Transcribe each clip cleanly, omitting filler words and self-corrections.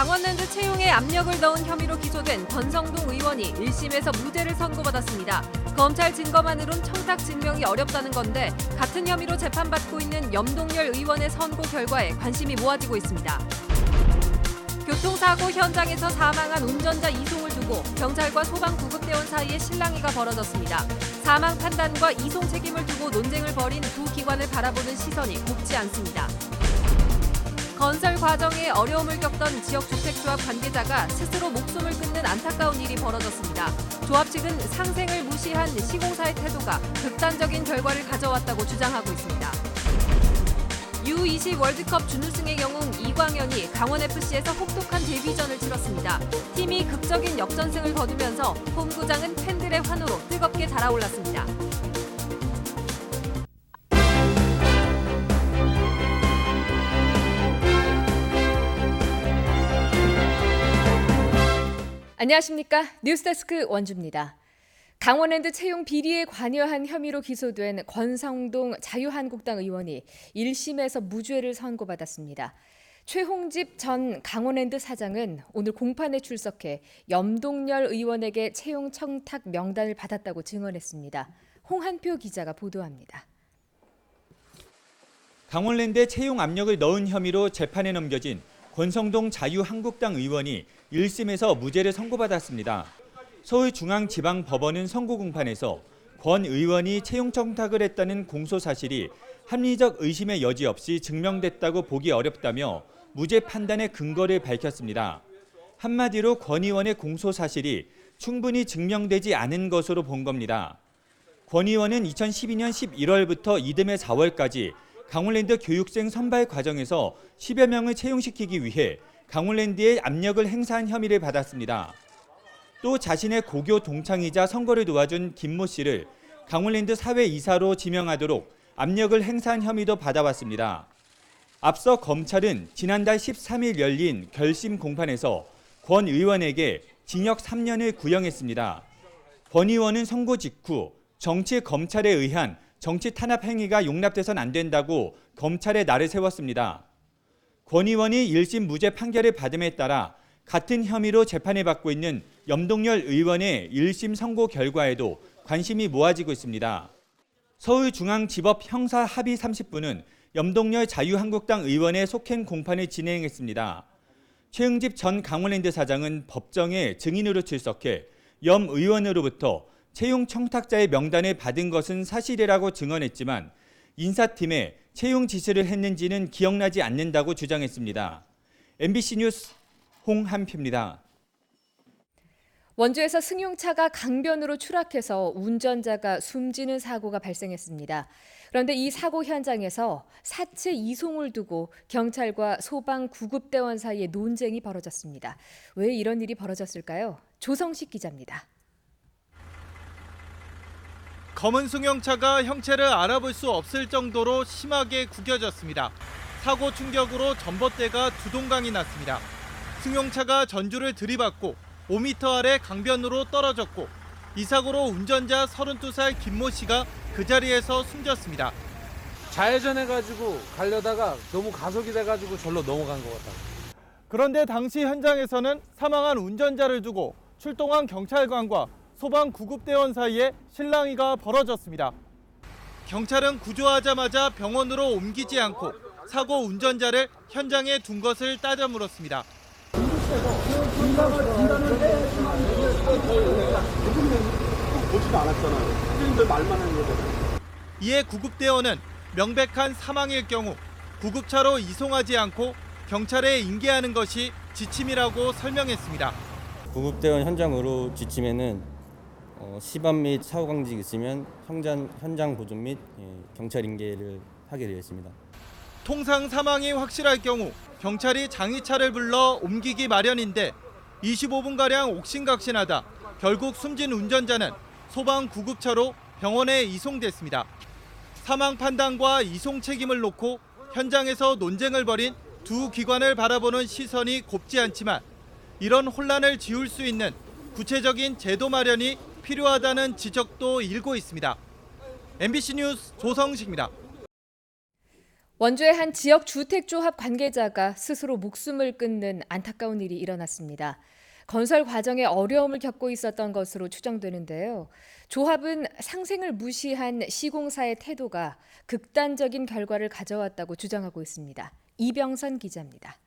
강원랜드 채용에 압력을 넣은 혐의로 기소된 권성동 의원이 1심에서 무죄를 선고받았습니다. 검찰 증거만으론 청탁 증명이 어렵다는 건데 같은 혐의로 재판받고 있는 염동열 의원의 선고 결과에 관심이 모아지고 있습니다. 교통사고 현장에서 사망한 운전자 이송을 두고 경찰과 소방 구급대원 사이에 실랑이가 벌어졌습니다. 사망 판단과 이송 책임을 두고 논쟁을 벌인 두 기관을 바라보는 시선이 곱지 않습니다. 건설 과정에 어려움을 겪던 지역주택조합 관계자가 스스로 목숨을 끊는 안타까운 일이 벌어졌습니다. 조합 측은 상생을 무시한 시공사의 태도가 극단적인 결과를 가져왔다고 주장하고 있습니다. U20 월드컵 준우승의 영웅 이광현이 강원FC에서 혹독한 데뷔전을 치렀습니다. 팀이 극적인 역전승을 거두면서 홈구장은 팬들의 환호로 뜨겁게 달아올랐습니다. 안녕하십니까? 뉴스데스크 원주입니다. 강원랜드 채용 비리에 관여한 혐의로 기소된 권성동 자유한국당 의원이 1심에서 무죄를 선고받았습니다. 최홍집 전 강원랜드 사장은 오늘 공판에 출석해 염동열 의원에게 채용 청탁 명단을 받았다고 증언했습니다. 홍한표 기자가 보도합니다. 강원랜드에 채용 압력을 넣은 혐의로 재판에 넘겨진 권성동 자유한국당 의원이 1심에서 무죄를 선고받았습니다. 서울중앙지방법원은 선고 공판에서 권 의원이 채용 청탁을 했다는 공소 사실이 합리적 의심의 여지 없이 증명됐다고 보기 어렵다며 무죄 판단의 근거를 밝혔습니다. 한마디로 권 의원의 공소 사실이 충분히 증명되지 않은 것으로 본 겁니다. 권 의원은 2012년 11월부터 이듬해 4월까지 강원랜드 교육생 선발 과정에서 10여 명을 채용시키기 위해 강원랜드에 압력을 행사한 혐의를 받았습니다. 또 자신의 고교 동창이자 선거를 도와준 김모 씨를 강원랜드 사회이사로 지명하도록 압력을 행사한 혐의도 받아왔습니다. 앞서 검찰은 지난달 13일 열린 결심 공판에서 권 의원에게 징역 3년을 구형했습니다. 권 의원은 선고 직후 정치 검찰에 의한 정치 탄압 행위가 용납돼선 안 된다고 검찰에 날을 세웠습니다. 권 의원이 1심 무죄 판결을 받음에 따라 같은 혐의로 재판을 받고 있는 염동열 의원의 1심 선고 결과에도 관심이 모아지고 있습니다. 서울중앙지법 형사합의 30부는 염동열 자유한국당 의원의 속행 공판을 진행했습니다. 최응집 전 강원랜드 사장은 법정에 증인으로 출석해 염 의원으로부터 채용 청탁자의 명단을 받은 것은 사실이라고 증언했지만 인사팀에 채용 지시를 했는지는 기억나지 않는다고 주장했습니다. MBC 뉴스 홍한표입니다. 원주에서 승용차가 강변으로 추락해서 운전자가 숨지는 사고가 발생했습니다. 그런데 이 사고 현장에서 사체 이송을 두고 경찰과 소방 구급대원 사이에 논쟁이 벌어졌습니다. 왜 이런 일이 벌어졌을까요? 조성식 기자입니다. 검은 승용차가 형체를 알아볼 수 없을 정도로 심하게 구겨졌습니다. 사고 충격으로 전봇대가 두 동강이 났습니다. 승용차가 전주를 들이받고 5m 아래 강변으로 떨어졌고 이 사고로 운전자 32살 김모 씨가 그 자리에서 숨졌습니다. 좌회전해가지고 가려다가 너무 가속이 돼가지고 절로 넘어간 것 같아요. 그런데 당시 현장에서는 사망한 운전자를 두고 출동한 경찰관과 소방 구급대원 사이에 실랑이가 벌어졌습니다. 경찰은 구조하자마자 병원으로 옮기지 않고 사고 운전자를 현장에 둔 것을 따져 물었습니다. 이에 구급대원은 명백한 사망일 경우 구급차로 이송하지 않고 경찰에 인계하는 것이 지침이라고 설명했습니다. 구급대원 현장으로 지침에는 시반 및 사고 강직이 있으면 현장 보존 및 경찰 인계를 하게 되어 있습니다. 통상 사망이 확실할 경우 경찰이 장의차를 불러 옮기기 마련인데 25분가량 옥신각신하다 결국 숨진 운전자는 소방 구급차로 병원에 이송됐습니다. 사망 판단과 이송 책임을 놓고 현장에서 논쟁을 벌인 두 기관을 바라보는 시선이 곱지 않지만 이런 혼란을 지울 수 있는 구체적인 제도 마련이 필요하다는 지적도 일고 있습니다. MBC 뉴스 조성식입니다. 원주의 한 지역 주택조합 관계자가 스스로 목숨을 끊는 안타까운 일이 일어났습니다. 건설 과정에 어려움을 겪고 있었던 것으로 추정되는데요. 조합은 상생을 무시한 시공사의 태도가 극단적인 결과를 가져왔다고 주장하고 있습니다. 이병선 기자입니다.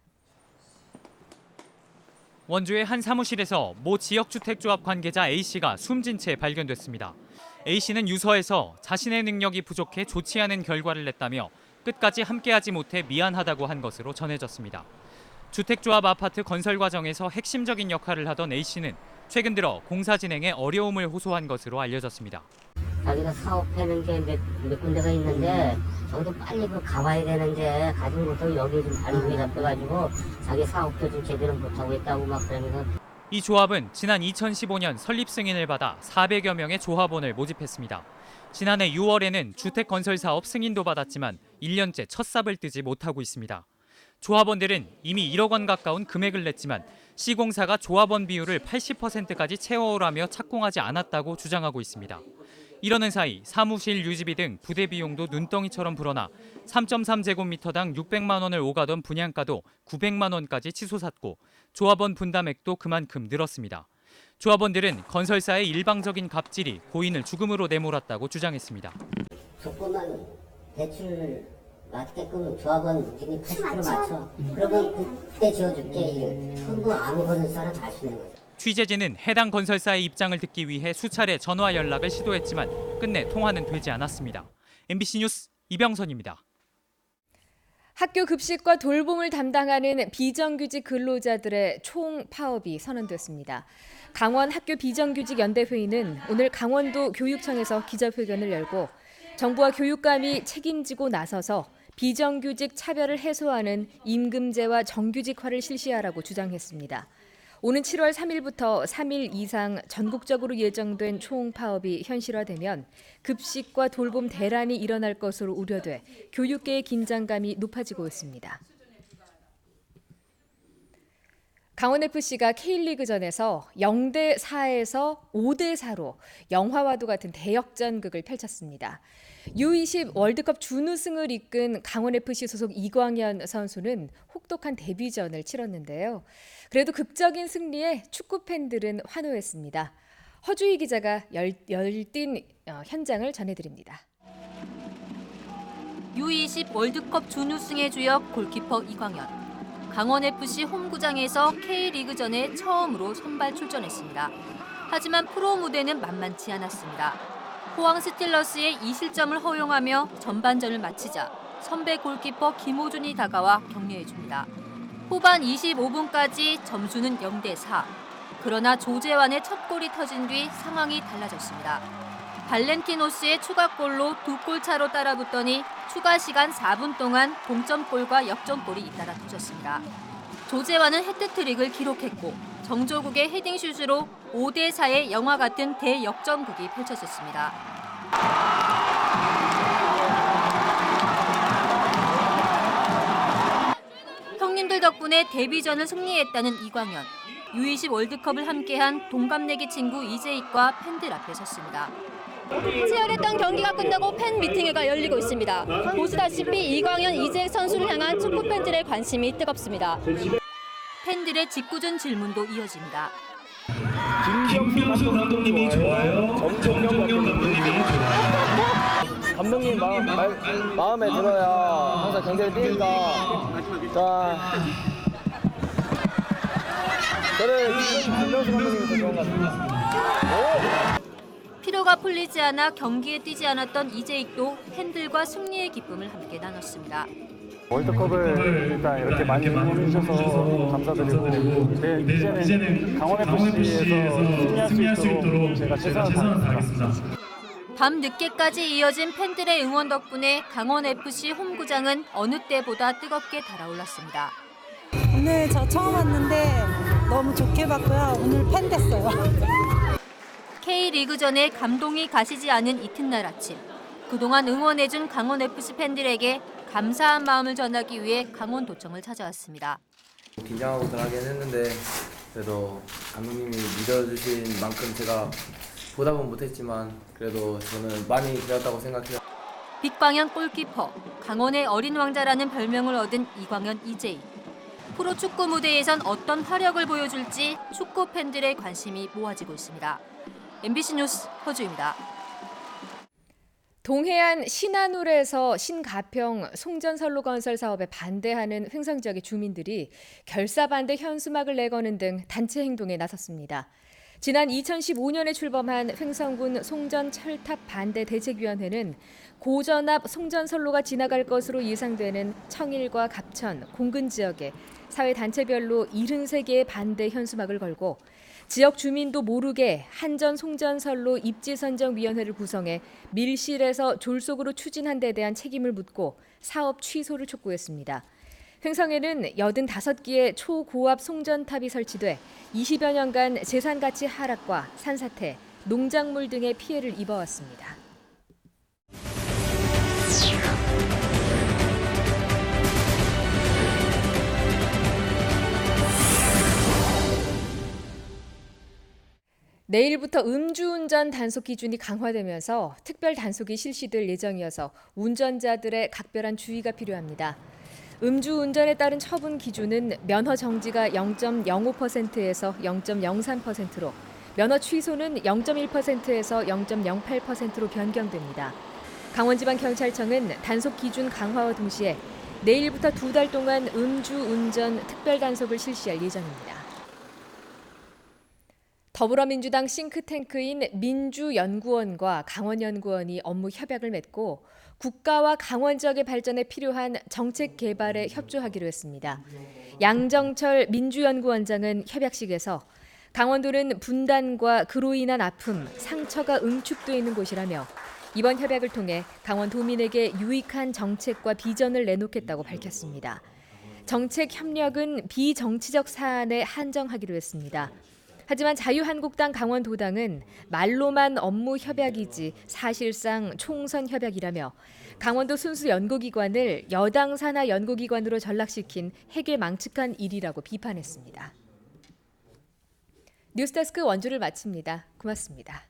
원주의 한 사무실에서 모 지역주택조합 관계자 A씨가 숨진 채 발견됐습니다. A씨는 유서에서 자신의 능력이 부족해 좋지 않은 결과를 냈다며 끝까지 함께하지 못해 미안하다고 한 것으로 전해졌습니다. 주택조합 아파트 건설 과정에서 핵심적인 역할을 하던 A씨는 최근 들어 공사 진행에 어려움을 호소한 것으로 알려졌습니다. 자기가 사업하는 게 몇 군데가 있는데 저도 빨리 가봐야 되는데 가지 못하고 여기 좀 발목이 잡혀가지고 자기 사업도 좀 제대로 못하고 있다고 막 그러면서. 이 조합은 지난 2015년 설립 승인을 받아 400여 명의 조합원을 모집했습니다. 지난해 6월에는 주택 건설 사업 승인도 받았지만 1년째 첫 삽을 뜨지 못하고 있습니다. 조합원들은 이미 1억 원 가까운 금액을 냈지만 시공사가 조합원 비율을 80%까지 채워오라며 착공하지 않았다고 주장하고 있습니다. 이러는 사이 사무실 유지비 등 부대 비용도 눈덩이처럼 불어나 3.3제곱미터당 600만 원을 오가던 분양가도 900만 원까지 치솟았고 조합원 분담액도 그만큼 늘었습니다. 조합원들은 건설사의 일방적인 갑질이 고인을 죽음으로 내몰았다고 주장했습니다. 조건만 대출 맞게끔 조합원 지금 80% 맞춰. 그러면 그때 지어줄게. 그건 안 해보는 사람 다 쓰는 거죠. 취재진은 해당 건설사의 입장을 듣기 위해 수차례 전화 연락을 시도했지만 끝내 통화는 되지 않았습니다. MBC 뉴스 이병선입니다. 학교 급식과 돌봄을 담당하는 비정규직 근로자들의 총파업이 선언됐습니다. 강원 학교 비정규직 연대회의는 오늘 강원도 교육청에서 기자회견을 열고 정부와 교육감이 책임지고 나서서 비정규직 차별을 해소하는 임금제와 정규직화를 실시하라고 주장했습니다. 오는 7월 3일부터 3일 이상 전국적으로 예정된 총파업이 현실화되면 급식과 돌봄 대란이 일어날 것으로 우려돼 교육계의 긴장감이 높아지고 있습니다. 강원FC가 K리그전에서 0대4에서 5대4로 영화와도 같은 대역전극을 펼쳤습니다. U20 월드컵 준우승을 이끈 강원FC 소속 이광현 선수는 혹독한 데뷔전을 치렀는데요. 그래도 극적인 승리에 축구 팬들은 환호했습니다. 허주희 기자가 열띤 현장을 전해드립니다. U20 월드컵 준우승의 주역 골키퍼 이광현. 강원FC 홈구장에서 K리그전에 처음으로 선발 출전했습니다. 하지만 프로 무대는 만만치 않았습니다. 포항 스틸러스의 2실점을 허용하며 전반전을 마치자 선배 골키퍼 김호준이 다가와 격려해줍니다. 후반 25분까지 점수는 0대4. 그러나 조재환의 첫 골이 터진 뒤 상황이 달라졌습니다. 발렌티노스의 추가골로 2골 차로 따라붙더니 추가 시간 4분 동안 동점골과 역전골이 잇따라 터졌습니다. 조재환은 해트트릭을 기록했고 정조국의 헤딩슛으로 5대4의 영화 같은 대역전극이 펼쳐졌습니다. 형님들 덕분에 데뷔전을 승리했다는 이광현. U20 월드컵을 함께한 동갑내기 친구 이재익과 팬들 앞에 섰습니다. 치열했던 경기가 끝나고 팬 미팅회가 열리고 있습니다. 보시다시피 이광현, 이재익 선수를 향한 축구 팬들의 관심이 뜨겁습니다. 팬들의 짓궂은 질문도 이어집니다. 김경수 감독님이 좋아요. 정종영 감독님이 좋아요. 감독님 마음에 들어야 항상 경기를 뛰니까. 자, 저는 김경수 감독님이 더 좋은 것 같습니다. 피로가 풀리지 않아 경기에 뛰지 않았던 이재익도 팬들과 승리의 기쁨을 함께 나눴습니다. 월드컵을 일단 이렇게 많이 응원해 주셔서 감사드리고 이제는 강원FC에서 승리할 수 있도록 제가 최선을 다하겠습니다. 밤 늦게까지 이어진 팬들의 응원 덕분에 강원FC 홈구장은 어느 때보다 뜨겁게 달아올랐습니다. 오늘 저 처음 왔는데 너무 좋게 봤고요. 오늘 팬 됐어요. K리그전에 감동이 가시지 않은 이튿날 아침. 그동안 응원해준 강원FC 팬들에게 감사한 마음을 전하기 위해 강원도청을 찾아왔습니다. 긴장하고 들어가긴 했는데 그래도 감독님이 믿어주신 만큼 제가 보답은 못했지만 그래도 저는 많이 배웠다고 생각해요. 빛광현 골키퍼, 강원의 어린 왕자라는 별명을 얻은 이광현 EJ. 프로축구 무대에선 어떤 활약을 보여줄지 축구 팬들의 관심이 모아지고 있습니다. MBC 뉴스 허주입니다. 동해안 신안울에서 신가평 송전선로 건설 사업에 반대하는 횡성 지역의 주민들이 결사 반대 현수막을 내거는 등 단체 행동에 나섰습니다. 지난 2015년에 출범한 횡성군 송전 철탑 반대 대책위원회는 고전압 송전선로가 지나갈 것으로 예상되는 청일과 갑천, 공근 지역에 사회단체별로 73개의 반대 현수막을 걸고 지역 주민도 모르게 한전 송전선로 입지선정위원회를 구성해 밀실에서 졸속으로 추진한 데 대한 책임을 묻고 사업 취소를 촉구했습니다. 횡성에는 85개의 초고압 송전탑이 설치돼 20여 년간 재산가치 하락과 산사태, 농작물 등의 피해를 입어왔습니다. 내일부터 음주운전 단속 기준이 강화되면서 특별 단속이 실시될 예정이어서 운전자들의 각별한 주의가 필요합니다. 음주운전에 따른 처분 기준은 면허 정지가 0.05%에서 0.03%로, 면허 취소는 0.1%에서 0.08%로 변경됩니다. 강원지방경찰청은 단속 기준 강화와 동시에 내일부터 2달 동안 음주운전 특별 단속을 실시할 예정입니다. 더불어민주당 싱크탱크인 민주연구원과 강원연구원이 업무 협약을 맺고 국가와 강원 지역의 발전에 필요한 정책 개발에 협조하기로 했습니다. 양정철 민주연구원장은 협약식에서 강원도는 분단과 그로 인한 아픔, 상처가 응축돼 있는 곳이라며 이번 협약을 통해 강원도민에게 유익한 정책과 비전을 내놓겠다고 밝혔습니다. 정책 협력은 비정치적 사안에 한정하기로 했습니다. 하지만 자유한국당 강원도당은 말로만 업무 협약이지 사실상 총선 협약이라며 강원도 순수 연구기관을 여당 산하 연구기관으로 전락시킨 해괴망측한 일이라고 비판했습니다. 뉴스데스크 원주를 마칩니다. 고맙습니다.